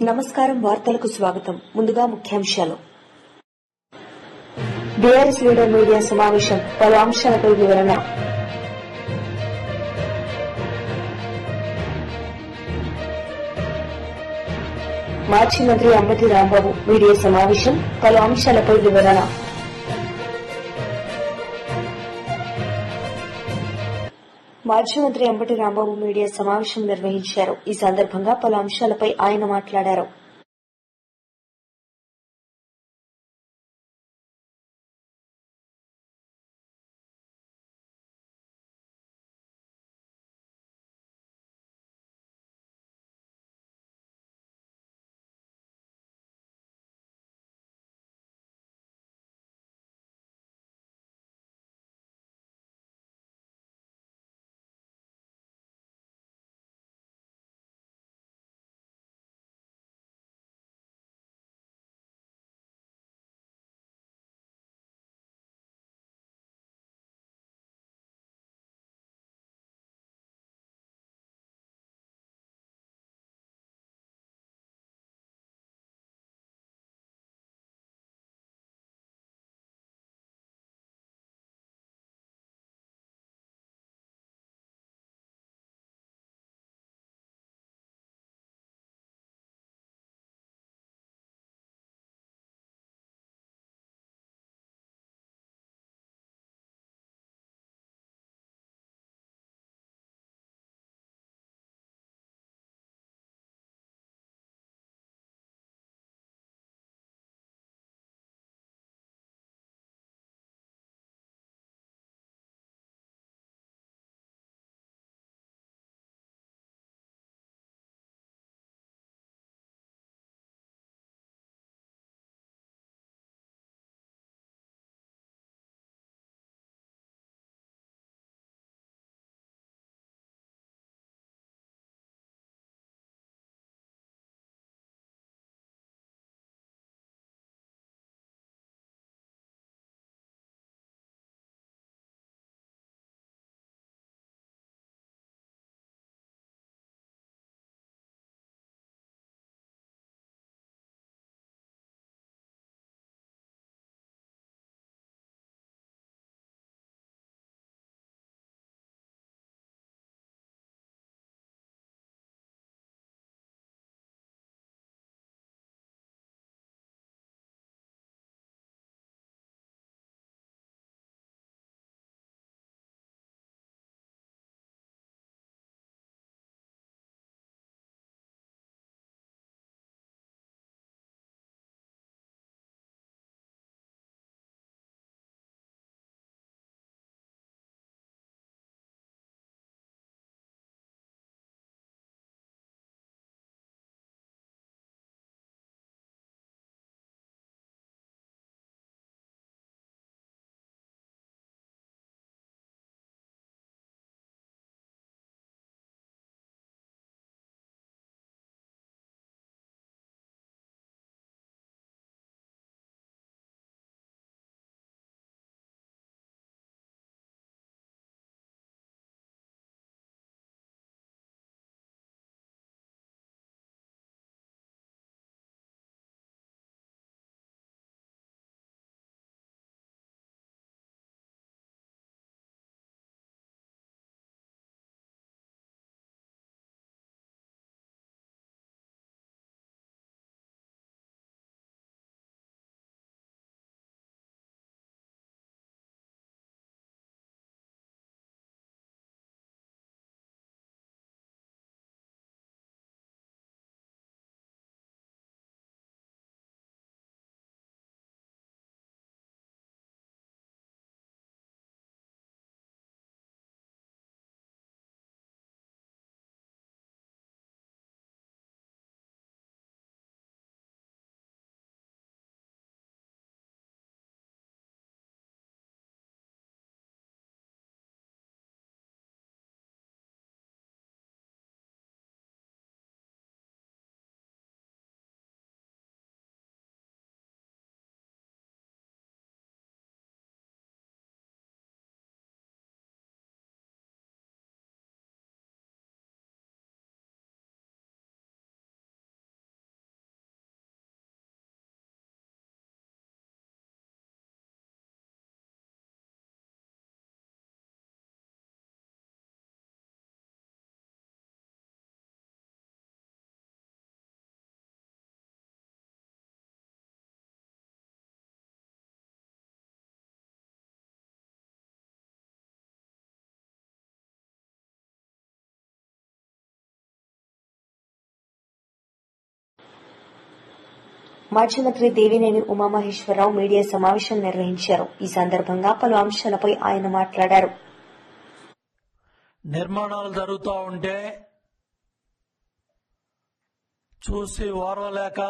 నమస్కారం. వార్తలకు స్వాగతం. ముందుగా ముఖ్యాంశాలు. బీఆర్ఎస్ లీడర్ మీడియా సమావేశం, పలు అంశాలపై వివరణ. మాజీ మంత్రి అంబటి రాంబాబు మీడియా సమావేశం, పలు అంశాలపై వివరణ. మాజీ మంత్రి అంబటి రాంబాబు మీడియా సమావేశం నిర్వహించారు. ఈ సందర్భంగా పలు అంశాలపై ఆయన మాట్లాడారు. మాజీ మంత్రి దేవినేని ఉమామహేశ్వరరావు మీడియా సమావేశం నిర్వహించారు. ఈ సందర్భంగా పలు అంశాలపై ఆయన మాట్లాడారు. నిర్మాణాలు జరుగుతూ ఉంటే చూసి ఓర్వలేక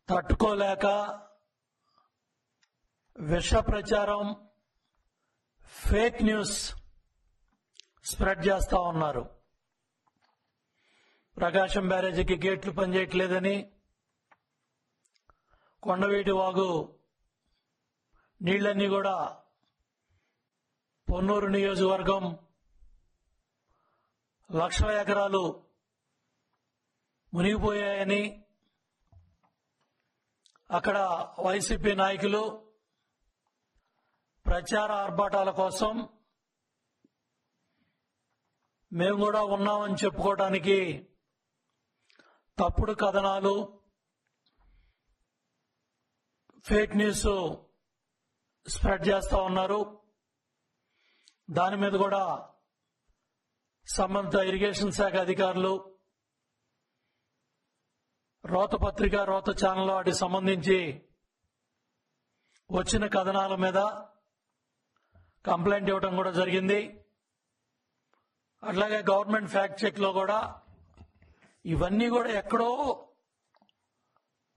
తట్టుకోలేక విష ప్రచారం, ఫేక్ న్యూస్ స్ప్రెడ్ చేస్తా ఉన్నారు. ప్రకాశం బ్యారేజీకి గేట్లు పనిచేయట్లేదని, కొండవీటి వాగు నీళ్లన్నీ కూడా పొన్నూరు నియోజకవర్గం లక్షల ఎకరాలు మునిగిపోయాయని అక్కడ వైసీపీ నాయకులు ప్రచార ఆర్భాటాల కోసం మేము కూడా ఉన్నామని చెప్పుకోవడానికి తప్పుడు కథనాలు, ఫేక్ న్యూస్ స్ప్రెడ్ చేస్తా ఉన్నారు. దాని మీద కూడా సంబంధిత ఇరిగేషన్ శాఖ అధికారులు రోత పత్రిక, రోత ఛానల్ వాటికి సంబంధించి వచ్చిన కథనాల మీద కంప్లైంట్ ఇవ్వడం కూడా జరిగింది. అట్లాగే గవర్నమెంట్ ఫ్యాక్ట్ చెక్ లో కూడా ఇవన్నీ కూడా ఎక్కడో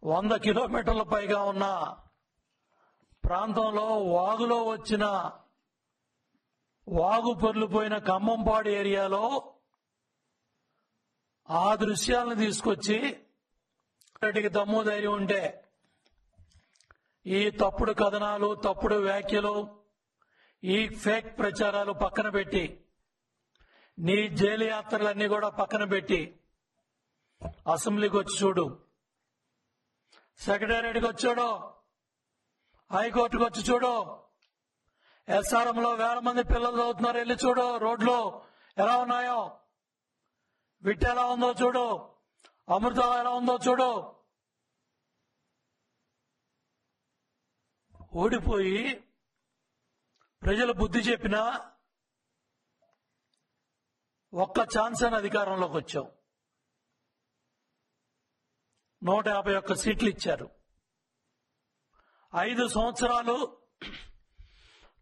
100 కిలోమీటర్ల పైగా ఉన్న ప్రాంతంలో వాగులో వచ్చిన వాగు పొర్లిపోయిన ఖమ్మంపాడు ఏరియాలో ఆ దృశ్యాలను తీసుకొచ్చి వాటికి దమ్ము ధైర్యం ఉంటే ఈ తప్పుడు కథనాలు, తప్పుడు వ్యాఖ్యలు, ఈ ఫేక్ ప్రచారాలు పక్కన పెట్టి, నీ జైలు యాత్రలన్నీ కూడా పక్కన పెట్టి అసెంబ్లీకి వచ్చి చూడు, సెక్రటేరియట్కి వచ్చి చూడు, హైకోర్టుకు వచ్చి చూడు, ఎస్ఆర్ఎంలో వేల మంది పిల్లలు చదువుతున్నారు, వెళ్ళి చూడు, రోడ్లు ఎలా ఉన్నాయో, విట్ ఎలా ఉందో చూడు, అమృతం ఎలా ఉందో చూడు. ఓడిపోయి ప్రజలు బుద్ధి చెప్పినా ఒక్క ఛాన్స్ అని అధికారంలోకి వచ్చావు. 151 సీట్లు ఇచ్చారు. 5 సంవత్సరాలు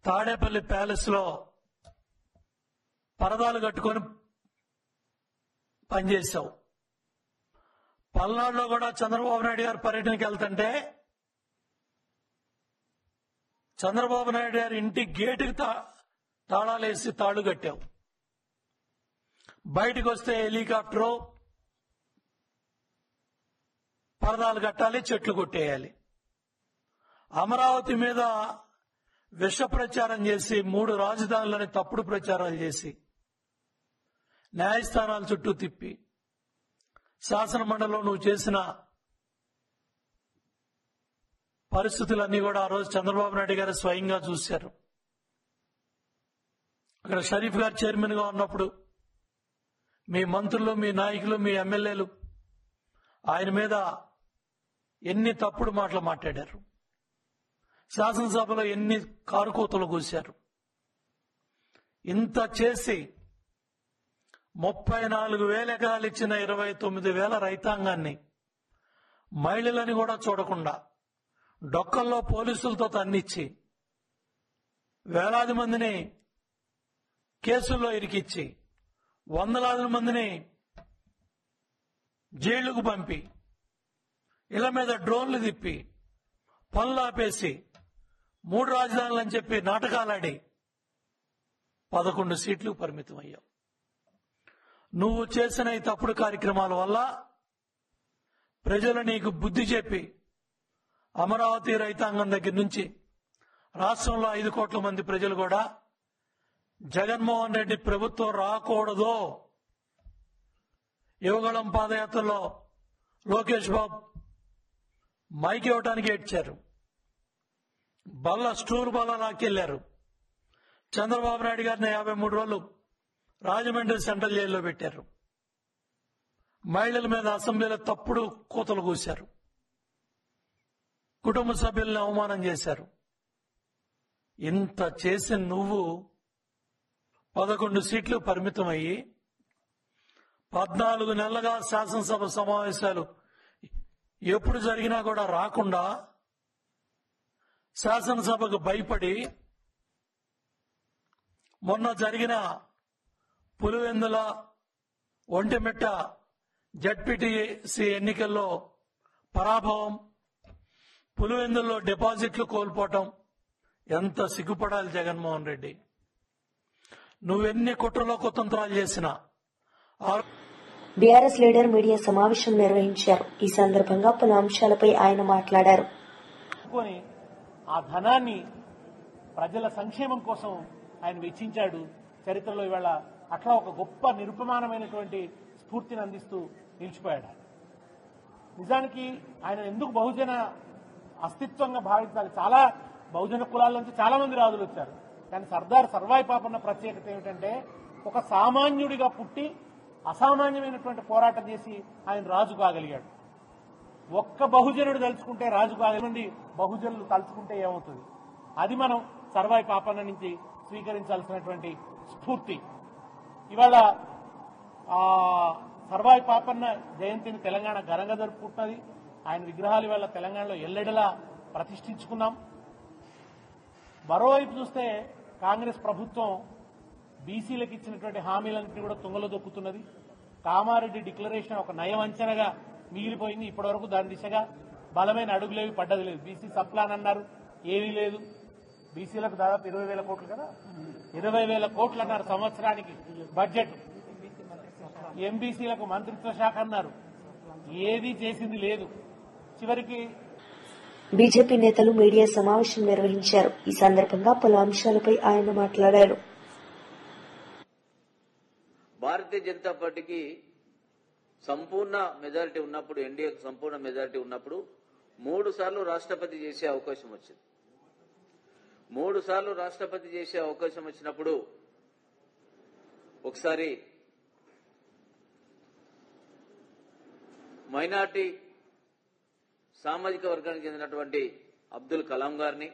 తాడేపల్లి ప్యాలెస్ లో పరదాలు కట్టుకొని పనిచేశావు. పల్నాడులో కూడా చంద్రబాబు నాయుడు గారు పర్యటనకి వెళ్తుంటే చంద్రబాబు నాయుడు గారి ఇంటి గేటుకి తాళాలేసి తాళు కట్టావు. బయటకు వస్తే హెలికాప్టరు, పరదాలు కట్టాలి, చెట్లు కొట్టేయాలి. అమరావతి మీద విష ప్రచారం చేసి 3 రాజధానులని తప్పుడు ప్రచారాలు చేసి న్యాయస్థానాల చుట్టూ తిప్పి శాసన మండలిలో నువ్వు చేసిన పరిస్థితులన్నీ కూడా ఆ రోజు చంద్రబాబు నాయుడు గారు స్వయంగా చూశారు. అక్కడ షరీఫ్ గారు చైర్మన్ గా ఉన్నప్పుడు మీ మంత్రులు, మీ నాయకులు, మీ ఎమ్మెల్యేలు ఆయన మీద ఎన్ని తప్పుడు మాటలు మాట్లాడారు. శాసనసభలో ఎన్ని కారుకూతలు కూశారు. ఇంత చేసి 34,000 ఎకరాలు ఇచ్చిన 29,000 రైతాంగాన్ని, మహిళలని కూడా చూడకుండా డొక్కల్లో పోలీసులతో తన్నిచ్చి వేలాది మందిని కేసుల్లో ఇరికిచ్చి వందలాది మందిని జైళ్లకు పంపి ఇళ్ల మీద డ్రోన్లు తిప్పి పనులు ఆపేసి 3 రాజధానులని చెప్పి నాటకాలాడి 11 సీట్లు పరిమితం అయ్యావు. నువ్వు చేసిన ఈ తప్పుడు కార్యక్రమాల వల్ల ప్రజలు నీకు బుద్ధి చెప్పి అమరావతి రైతాంగం దగ్గర నుంచి రాష్ట్రంలో 5 కోట్ల మంది ప్రజలు కూడా జగన్మోహన్ రెడ్డి ప్రభుత్వం రాకూడదు. యువగళం పాదయాత్రలో లోకేష్ బాబు మైక్ ఇవ్వడానికి ఏడ్చారు. స్టూల్ బల్ల లాక్కెళ్లారు. చంద్రబాబు నాయుడు గారిని 53 రోజులు రాజమండ్రి సెంట్రల్ జైల్లో పెట్టారు. మహిళల మీద అసెంబ్లీలో తప్పుడు కూతలు కూశారు. కుటుంబ సభ్యులను అవమానం చేశారు. ఇంత చేసి నువ్వు 11 సీట్లు పరిమితమయ్యి 14 నెలలుగా శాసనసభ సమావేశాలు ఎప్పుడు జరిగినా కూడా రాకుండా శాసనసభకు భయపడి మొన్న జరిగిన పులివెందుల ఒంటిమిట్ట జడ్పీటీసీ ఎన్నికల్లో పరాభవం, పులివెందుల్లో డిపాజిట్లు కోల్పోవటం ఎంత సిగ్గుపడాలి జగన్మోహన్ రెడ్డి. నువ్వెన్ని కుట్రలో కుతంత్రాలు చేసినా బీఆర్ఎస్ లీడర్ మీడియా సమావేశం నిర్వహించారు. ఈ సందర్భంగా పలు అంశాలపై ఆయన మాట్లాడారు. ఆ ధనాన్ని ప్రజల సంక్షేమం కోసం ఆయన వెచ్చించాడు. చరిత్రలో ఇవాళ అట్లా ఒక గొప్ప నిరుపమానమైనటువంటి స్ఫూర్తిని అందిస్తూ నిలిచిపోయాడు. నిజానికి ఆయన ఎందుకు బహుజన అస్తిత్వంగా భావించాలి? చాలా బహుజన కులాల నుంచి చాలా మంది రాజులు వచ్చారు. కానీ సర్దార్ సర్వాయి పాపన్న ప్రత్యేకత ఏమిటంటే ఒక సామాన్యుడిగా పుట్టి అసామాన్యమైనటువంటి పోరాటం చేసి ఆయన రాజు కాగలిగాడు. ఒక్క బహుజనుడు తలుచుకుంటే రాజు కాగలిమంది బహుజనులు తలుచుకుంటే ఏమవుతుంది? అది మనం సర్వాయి పాపన్న నుంచి స్వీకరించాల్సినటువంటి స్ఫూర్తి. ఇవాళ సర్వాయి పాపన్న జయంతిని తెలంగాణ ఘనంగా జరుపుకుంటున్నది. ఆయన విగ్రహాలు ఇవాళ తెలంగాణలో ఎల్లెడలా ప్రతిష్ఠించుకున్నాం. మరోవైపు చూస్తే కాంగ్రెస్ ప్రభుత్వం బీసీలకు ఇచ్చినటువంటి హామీలన్నింటినీ కూడా తుంగలో దొక్కుతున్నది. కామారెడ్డి డిక్లరేషన్ ఒక నయం అంచనగా మిగిలిపోయింది. ఇప్పటివరకు దాని దిశగా బలమైన అడుగులేవి పడ్డది లేదు. బీసీ సప్లాన్ అన్నారు, ఏమీ లేదు. బీసీలకు దాదాపు 20,000 కోట్లు కదా, 20,000 కోట్లు అన్నారు సంవత్సరానికి బడ్జెట్. ఎంబీసీలకు మంత్రిత్వ శాఖ అన్నారు, ఏదీ చేసింది లేదు. చివరికి బీజేపీ నేతలు మీడియా సమావేశం నిర్వహించారు. ఈ సందర్భంగా పలు అంశాలపై ఆయన మాట్లాడారు. భారతీయ జనతా పార్టీకి సంపూర్ణ మెజారిటీ ఉన్నప్పుడు, ఎన్డీఏకు సంపూర్ణ మెజారిటీ ఉన్నప్పుడు 3 సార్లు రాష్ట్రపతి చేసే అవకాశం వచ్చింది. 3 సార్లు రాష్ట్రపతి చేసే అవకాశం వచ్చినప్పుడు ఒకసారి మైనార్టీ సామాజిక వర్గానికి చెందినటువంటి అబ్దుల్ కలాం గారిని,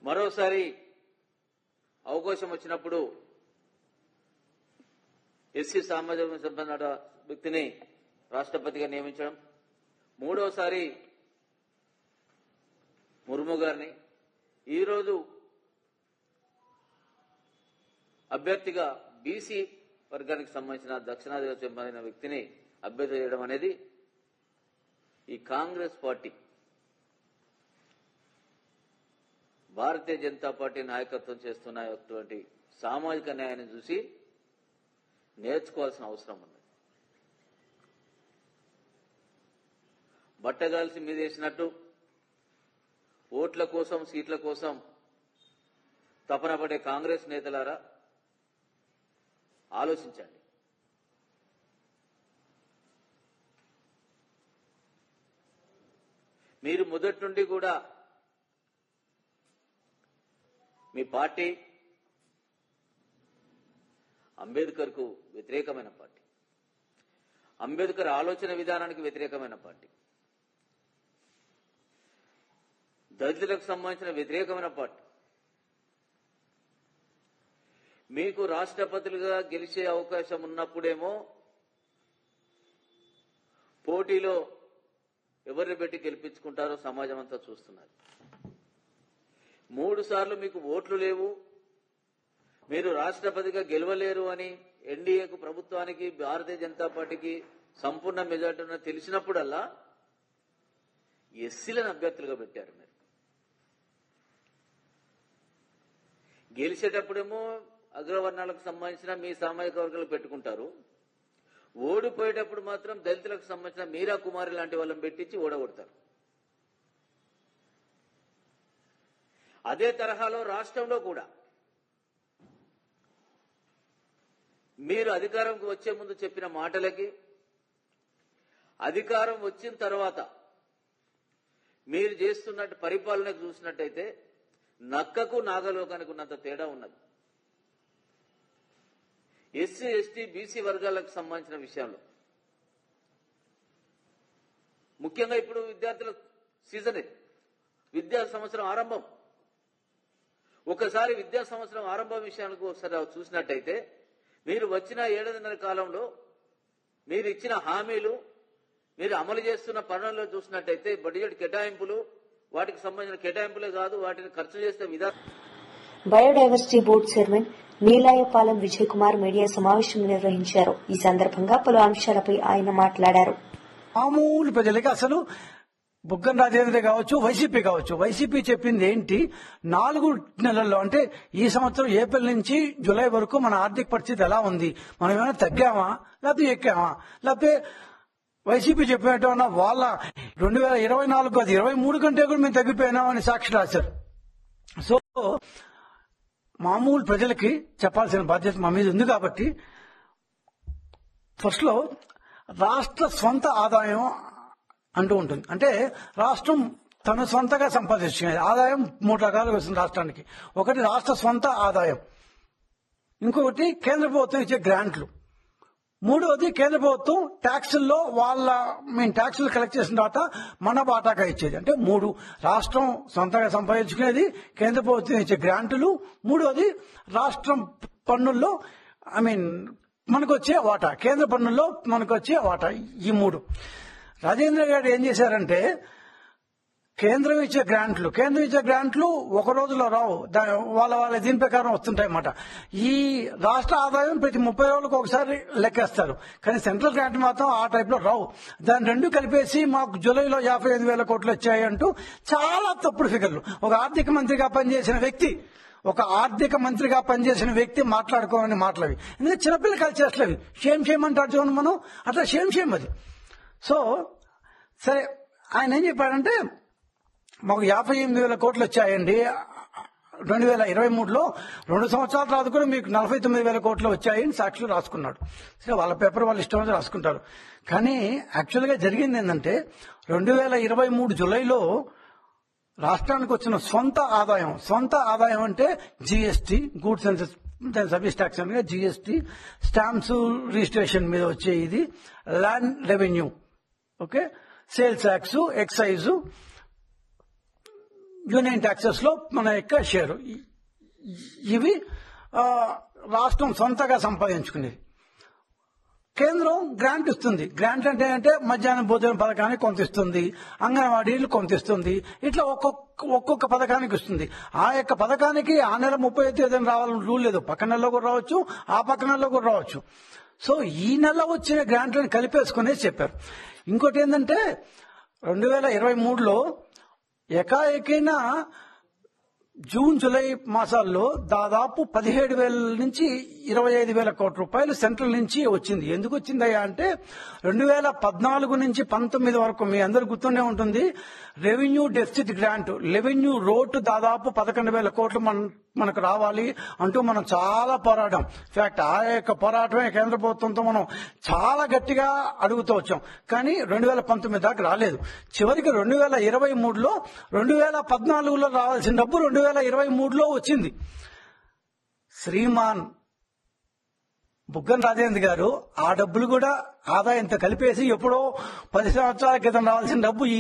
మరోసారి అవకాశం వచ్చినప్పుడు ఎస్సీ సామాజిక సంబంధ వ్యక్తిని రాష్ట్రపతిగా నియమించడం, మూడోసారి ముర్ము గారిని, ఈరోజు అభ్యర్థిగా బీసీ వర్గానికి సంబంధించిన దక్షిణాదిగా చెందిన వ్యక్తిని అభ్యర్థి చేయడం అనేది ఈ కాంగ్రెస్ పార్టీ, భారతీయ జనతా పార్టీ నాయకత్వం చేస్తున్నటువంటి సామాజిక న్యాయాన్ని చూసి నేర్చుకోవాల్సిన అవసరం ఉంది. బట్టగాల్సి మీదేసినట్టు ఓట్ల కోసం, సీట్ల కోసం తపన పడే కాంగ్రెస్ నేతలారా ఆలోచించండి. మీరు మొదటి నుండి కూడా మీ పార్టీ అంబేద్కర్ కు వ్యతిరేకమైన పార్టీ, అంబేద్కర్ ఆలోచన విధానానికి వ్యతిరేకమైన పార్టీ, దళితులకు సంబంధించిన వ్యతిరేకమైన పార్టీ. మీకు రాష్ట్రపతులుగా గెలిచే అవకాశం ఉన్నప్పుడేమో పోటీలో ఎవరిని పెట్టి గెలిపించుకుంటారో సమాజం అంతా చూస్తున్నారు. 3 సార్లు మీకు ఓట్లు లేవు, మీరు రాష్ట్రపతిగా గెలవలేరు అని ఎన్డీఏకు, ప్రభుత్వానికి, భారతీయ జనతా పార్టీకి సంపూర్ణ మెజార్టీ ఉన్న తెలిసినప్పుడల్లా ఎస్సీలను అభ్యర్థులుగా పెట్టారు. మీరు గెలిచేటప్పుడేమో అగ్రవర్ణాలకు సంబంధించిన మీ సామాజిక వర్గాలు పెట్టుకుంటారు, ఓడిపోయేటప్పుడు మాత్రం దళితులకు సంబంధించిన మీరా కుమారి లాంటి వాళ్ళని పెట్టించి ఓడగొడతారు. అదే తరహాలో రాష్ట్రంలో కూడా మీరు అధికారంకి వచ్చే ముందు చెప్పిన మాటలకి, అధికారం వచ్చిన తర్వాత మీరు చేస్తున్న పరిపాలనకు చూసినట్టయితే నక్కకు నాగలోకానికి ఉన్నంత తేడా ఉన్నది. ఎస్సీ, ఎస్టీ, బీసీ వర్గాలకు సంబంధించిన విషయంలో ముఖ్యంగా ఇప్పుడు విద్యార్థుల సీజన్, విద్యా సంవత్సరం ఆరంభం. ఒకసారి విద్యా సంవత్సరం ఆరంభం విషయానికి ఒకసారి చూసినట్టయితే మీరు వచ్చిన 7.5 కాలంలో మీరు ఇచ్చిన హామీలు మీరు అమలు చేస్తున్న పనుల్లో చూసినట్టయితే బడ్జెట్ కేటాయింపులు, వాటికి సంబంధించిన కేటాయింపులే కాదు, వాటిని ఖర్చు చేసే విధానం. Biodiversity board chairman Neelayapalem Vijay Kumar media సమావేశం నిర్వహించారు. ఈ సందర్భంగా పలు అంశాలపై ఆయన మాట్లాడారు. మామూలు ప్రజలకి అసలు బుగ్గన రాజేంద్ర కావచ్చు, వైసీపీ కావచ్చు, వైసీపీ చెప్పింది ఏంటి, 4 నెలల్లో అంటే ఈ సంవత్సరం ఏప్రిల్ నుంచి జూలై వరకు మన ఆర్థిక పరిస్థితి ఎలా ఉంది, మనం ఏమైనా తగ్గామా లేకపోతే ఎక్కామా, లేకపోతే వైసీపీ చెప్పినట్టు వాళ్ళ 2024 కాదు 23 కంటే కూడా మేము తగ్గిపోయినామని సాక్షి రాశారు. సో మామూలు ప్రజలకి చెప్పాల్సిన బాధ్యత మా మీద ఉంది. కాబట్టి ఫస్ట్ లో రాష్ట్ర స్వంత ఆదాయం అంటూ ఉంటుంది. అంటే రాష్ట్రం తన సొంతగా సంపాదించుకునేది ఆదాయం 3 రకాలుగా వస్తుంది రాష్ట్రానికి. ఒకటి రాష్ట్ర స్వంత ఆదాయం, ఇంకొకటి కేంద్ర ప్రభుత్వం ఇచ్చే గ్రాంట్లు, మూడవది కేంద్ర ప్రభుత్వం ట్యాక్సుల్లో మేము ట్యాక్సులు కలెక్ట్ చేసిన తర్వాత మన బాటాగా ఇచ్చేది. అంటే 3 రాష్ట్రం సొంతంగా సంపాదించుకునేది, కేంద్ర ప్రభుత్వం ఇచ్చే గ్రాంటులు, మూడవది రాష్ట్రం పన్నుల్లో మనకు వచ్చే వాటా, కేంద్ర పన్నుల్లో మనకు వచ్చే వాటా. ఈ 3 రాజేంద్ర గారు ఏం చేశారంటే కేంద్రం ఇచ్చే గ్రాంట్లు ఒక రోజులో రావు, వాళ్ళ దీని ప్రకారం వస్తుంటాయి అన్నమాట. ఈ రాష్ట్ర ఆదాయం ప్రతి 30 రోజులకు ఒకసారి లెక్కేస్తారు, కానీ సెంట్రల్ గ్రాంట్ మాత్రం ఆ టైప్ లో రావు. దాని 2 కలిపేసి మాకు జూలైలో 55,000 కోట్లు వచ్చాయి అంటూ చాలా తప్పుడు ఫిగర్లు. ఒక ఆర్థిక మంత్రిగా పనిచేసిన వ్యక్తి మాట్లాడుకోవాలని మాటలవి. ఎందుకంటే చిన్నపిల్లలు కలిసి చేస్తలేవి. షేమ్ అంటారు చూడండి, మనం అట్లా షేమ్ అది. సో సరే, ఆయన ఏం చెప్పాడంటే మాకు 58,000 కోట్లు వచ్చాయండి 2023లో, 2 సంవత్సరాల తర్వాత కూడా మీకు 49,000 కోట్లు వచ్చాయని సాక్షులు రాసుకున్నాడు. సరే, వాళ్ళ పేపర్ వాళ్ళు ఇష్టం వచ్చి రాసుకుంటారు. కానీ యాక్చువల్ గా జరిగింది ఏంటంటే 2023 జూలైలో రాష్ట్రానికి వచ్చిన సొంత ఆదాయం అంటే GST, goods and service tax అనగా జీఎస్టీ, స్టాంప్స్ రిజిస్ట్రేషన్ మీద వచ్చే ఇది, land revenue, okay, sales tax, excise, union taxes లో మన యొక్క షేరు, ఇవి రాష్ట్రం సొంతగా సంపాదించుకునేది. కేంద్రం గ్రాంట్ ఇస్తుంది. గ్రాంట్ అంటే మధ్యాహ్నం భోజన పథకానికి కొంత ఇస్తుంది, అంగన్వాడీలు కొంత ఇస్తుంది, ఇట్లా ఒక్కొక్క పథకానికి ఇస్తుంది. ఆ యొక్క పథకానికి ఆ నెల 30వ తేదీన రావాలని రూల్ లేదు. పక్క నెలలో కూడా రావచ్చు, ఆ పక్క నెలలో కూడా రావచ్చు. సో ఈ నెల వచ్చిన గ్రాంట్లను కలిపేసుకునేసి చెప్పారు. ఇంకోటి ఏంటంటే 2023లో ఏకాఏకైనా జూన్ జూలై మాసాల్లో దాదాపు 17,000 నుంచి 25,000 కోట్ల రూపాయలు సెంట్రల్ నుంచి వచ్చింది. ఎందుకు వచ్చిందయ్యా అంటే 2014 నుంచి 19 వరకు మీ అందరు గుర్తుండే ఉంటుంది, revenue deficit grant, revenue road దాదాపు 11,000 కోట్లు మనకు రావాలి అంటూ మనం చాలా పోరాటం. ఇన్ఫాక్ట్ ఆ యొక్క పోరాటమే కేంద్ర ప్రభుత్వంతో మనం చాలా గట్టిగా అడుగుతూ వచ్చాం. కానీ 2019 దాకా రాలేదు. చివరికి 2023లో 2014లో రావాల్సిన డబ్బు 2023లో వచ్చింది. శ్రీమాన్ బుగ్గన రాజేంద్ర గారు ఆ డబ్బులు కూడా ఆదాయంతో కలిపేసి ఎప్పుడో 10 సంవత్సరాల క్రితం రావాల్సిన డబ్బు ఈ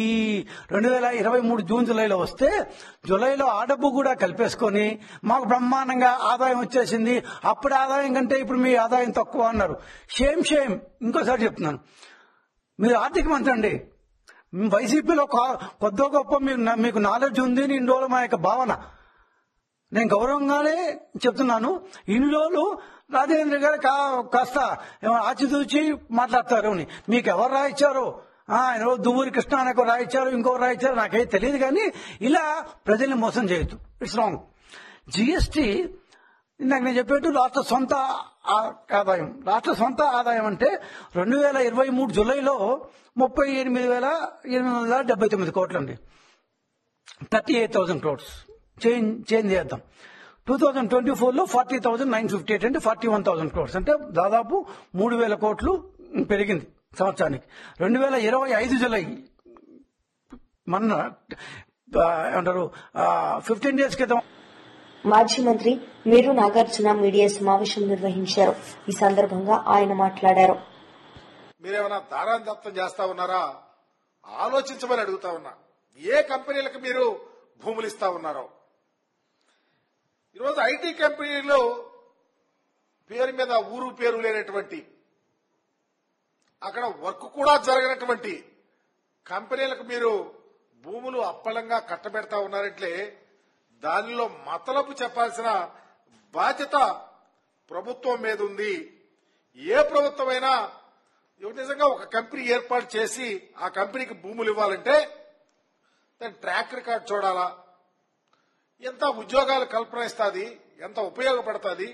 2023 జూన్ జూలైలో వస్తే, జూలైలో ఆ డబ్బు కూడా కలిపేసుకొని మాకు బ్రహ్మాండంగా ఆదాయం వచ్చేసింది, అప్పుడు ఆదాయం కంటే ఇప్పుడు మీ ఆదాయం తక్కువ అన్నారు. షేమ్. ఇంకోసారి చెప్తున్నాను, మీరు ఆర్థిక మంత్రి అండి, వైసీపీలో కొద్దో గొప్ప మీకు నాలెడ్జ్ ఉంది అని ఇన్ని రోజులు మా యొక్క భావన. నేను గౌరవంగానే చెప్తున్నాను. ఇన్ని రోజులు రాజేంద్ర గారు కాస్త ఆచితూచి మాట్లాడతారు. మీకు ఎవరు రాయించారో, ఆయన దువ్వూరి కృష్ణ అని రాయించారు, ఇంకొకరు రాయించారు, నాకేం తెలియదు. కానీ ఇలా ప్రజల్ని మోసం చేయొద్దు, ఇట్స్ రాంగ్. జీఎస్టీ ఇందాక నేను చెప్పేట్టు రాష్ట్ర సొంత ఆదాయం అంటే 2023 జూలైలో 38,879 కోట్లు అండి, 38,000 crores చేంజ్ చేద్దాం. 2024లో 40,958 అంటే 41,000 crores, అంటే దాదాపు 3,000 కోట్లు పెరిగింది సంవత్సరానికి. 2025 జూలై మొన్న ఏమంటారు 15 days క్రితం మాజీ మంత్రి మేరు నాగార్జున మీడియా సమావేశం నిర్వహించారు. ఈ సందర్భంగా ఆయన మాట్లాడారు. మీరేమైనా దారాదత్తం చేస్తా ఉన్నారా ఆలోచించమని అడుగుతా ఉన్నా. ఏ కంపెనీలకు మీరు భూములు ఇస్తా ఉన్నారో. ఈరోజు ఐటీ కంపెనీలో పేరు మీద ఊరు పేరు లేనటువంటి అక్కడ వర్క్ కూడా జరగనటువంటి కంపెనీలకు మీరు భూములు అప్పలంగా కట్టబెడతా ఉన్నారంటే దానిలో మతలబు చెప్పాల్సిన బాధ్యత ప్రభుత్వం మీద ఉంది. ఏ ప్రభుత్వమైనా నిజంగా ఒక కంపెనీ ఏర్పాటు చేసి ఆ కంపెనీకి భూములు ఇవ్వాలంటే దాని ట్రాక్ రికార్డ్ చూడాలా, ఎంత ఉద్యోగాలు కల్పన ఇస్తుంది, ఎంత ఉపయోగపడుతుంది,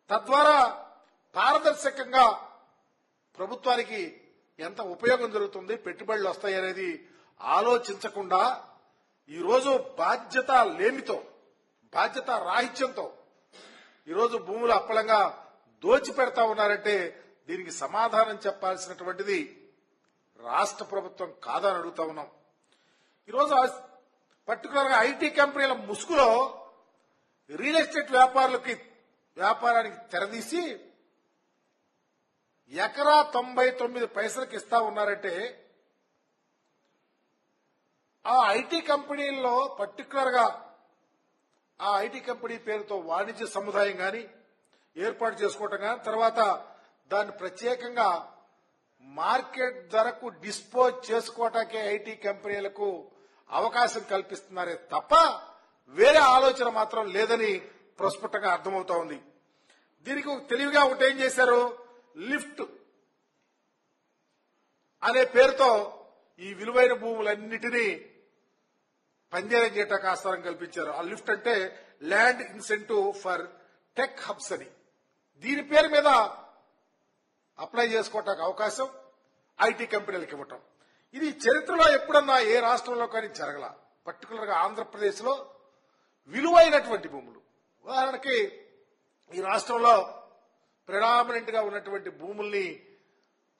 తద్వారా పారదర్శకంగా ప్రభుత్వానికి ఎంత ఉపయోగం జరుగుతుంది, పెట్టుబడులు వస్తాయి అనేది ఆలోచించకుండా ఈరోజు బాధ్యత లేమితో, బాధ్యత రాహిత్యంతో ఈరోజు భూములు అప్పలంగా దోచిపెడతా ఉన్నారంటే దీనికి సమాధానం చెప్పాల్సినటువంటిది రాష్ట్ర ప్రభుత్వం కాదని అడుగుతా ఉన్నాం. ఈరోజు పర్టికులర్ గా ఐటీ కంపెనీల ముసుగులో రియల్ ఎస్టేట్ వ్యాపారానికి తెరదీసి ఎకరా 99 పైసలకు ఇస్తా ఉన్నారంటే ఆ ఐటీ కంపెనీల్లో పర్టికులర్ గా ఆ ఐటీ కంపెనీ పేరుతో వాణిజ్య సముదాయం గాని ఏర్పాటు చేసుకోవటం గాని తర్వాత దాన్ని ప్రత్యేకంగా మార్కెట్ ధరకు డిస్పోజ్ చేసుకోవటానికే ఐటీ కంపెనీలకు అవకాశం కల్పిస్తున్నారే తప్ప వేరే ఆలోచన మాత్రం లేదని ప్రస్ఫుటంగా అర్థమవుతా ఉంది. దీనికి తెలివిగా ఒకటి ఏం చేశారు, లిఫ్ట్ అనే పేరుతో ఈ విలువైన భూములన్నిటినీ పంజరం చేయటానికి ఆస్కారం కల్పించారు. ఆ లిఫ్ట్ అంటే land incentive for tech hubs అని, దీని పేరు మీద అప్లై చేసుకోవటానికి అవకాశం ఐటీ కంపెనీలకు ఇవ్వటం. ఇది చరిత్రలో ఎప్పుడన్నా ఏ రాష్ట్రంలో కానీ జరగల. పర్టికులర్ గా ఆంధ్రప్రదేశ్ లో విలువైనటువంటి భూములు, ఉదాహరణకి ఈ రాష్ట్రంలో ప్రెడామినెంట్ గా ఉన్నటువంటి భూముల్ని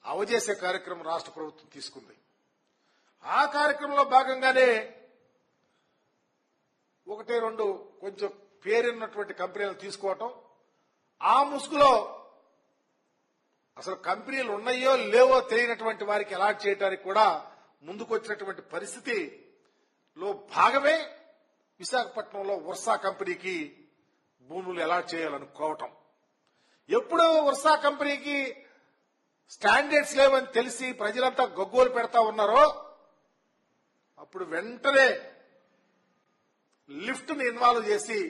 అవజేసే కార్యక్రమం రాష్ట్ర ప్రభుత్వం తీసుకుంది. ఆ కార్యక్రమంలో భాగంగానే 1-2 కొంచెం పేరున్నటువంటి కంపెనీలు తీసుకోవటం, ఆ ముసుగులో అసలు కంపెనీలు ఉన్నాయో లేవో తెలియనటువంటి వారికి అలాట్ చేయడానికి కూడా ముందుకొచ్చినటువంటి పరిస్థితిలో భాగమే విశాఖపట్నంలో వర్షా కంపెనీకి భూములు అలాట్ చేయాలనుకోవటం. ఎప్పుడు వర్షా కంపెనీకి స్టాండర్డ్స్ లేవని తెలిసి ప్రజలంతా గగ్గోలు పెడతా ఉన్నారో అప్పుడు వెంటనే లిఫ్ట్ ని ఇన్వాల్వ్ చేసి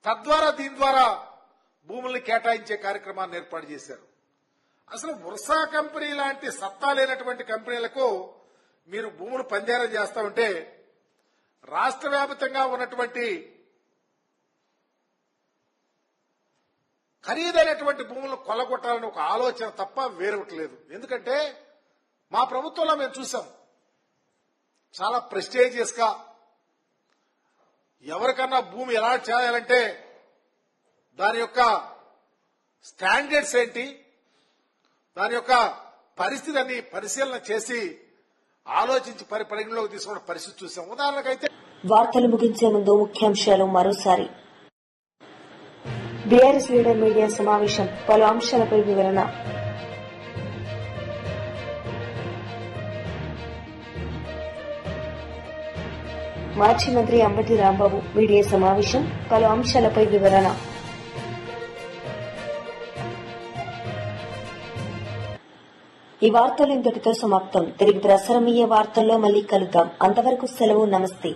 తద్వారా దీని ద్వారా భూముల్ని కేటాయించే కార్యక్రమాన్ని ఏర్పాటు చేశారు. అసలు వర్షా కంపెనీ లాంటి సత్తా లేనటువంటి కంపెనీలకు మీరు భూములు పంజారం చేస్తా ఉంటే రాష్ట్ర వ్యాప్తంగా ఉన్నటువంటి ఖరీదైనటువంటి భూములను కొల్లగొట్టాలని ఒక ఆలోచన తప్ప వేరొకటి లేదు. ఎందుకంటే మా ప్రభుత్వంలో మేము చూసాం, చాలా ప్రెస్టేజియస్ గా ఎవరికన్నా భూమి ఎలా చేయాలంటే దాని యొక్క స్టాండర్డ్స్ ఏంటి, దాని యొక్క పరిస్థితి అన్ని పరిశీలన చేసి ఆలోచించి పరిగణలోకి తీసుకున్న పరిస్థితి చూసాం. ఉదాహరణకైతే వార్తలు ముగించే ముందు ముఖ్యాంశాలు మరోసారి. బీఆర్ఎస్ లీడర్ మీడియా సమావేశం, పలు అంశాలపై వివరణ. మాజీ మంత్రి అంబటి రాంబాబు మీడియా సమావేశం, పలు అంశాలపై వివరణ. ఈ వార్తలు ఇంతటితో సమాప్తం. తిరిగి ప్రసారమయ్యే వార్తల్లో మళ్లీ కలుద్దాం. అంతవరకు సెలవు, నమస్తే.